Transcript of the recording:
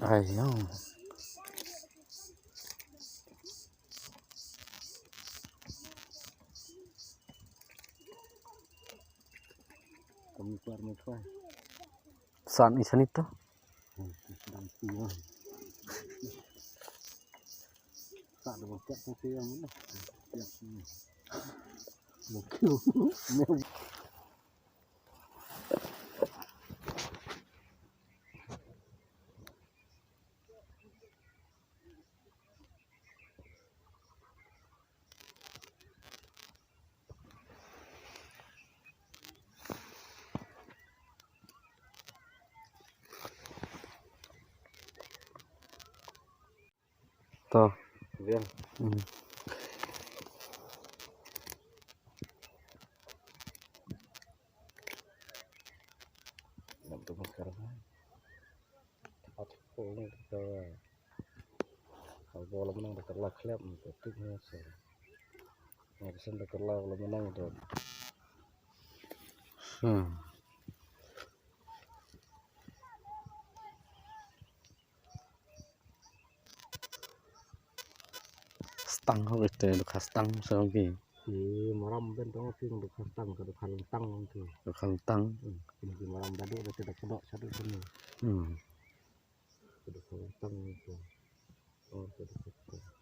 Ayo. Kami keluar mereka. Saan isan itu? Sedang tua. Tak ada macam apa yang mana. Siap ni. Mungkin. Tuh. Bien. Untuk sekarang. Cepat pulang kita. Kalau bola menang terlah klub untuk timnya sih. Harusnya terlah bola menang itu. Stang kok itu luka stang soalnya. Maram bentong sih untuk kastang ke depan tang itu. Luka stang. Ini maram tadi ada tidak kedok satu sini. Ke depan tang itu. Oh, ke depan.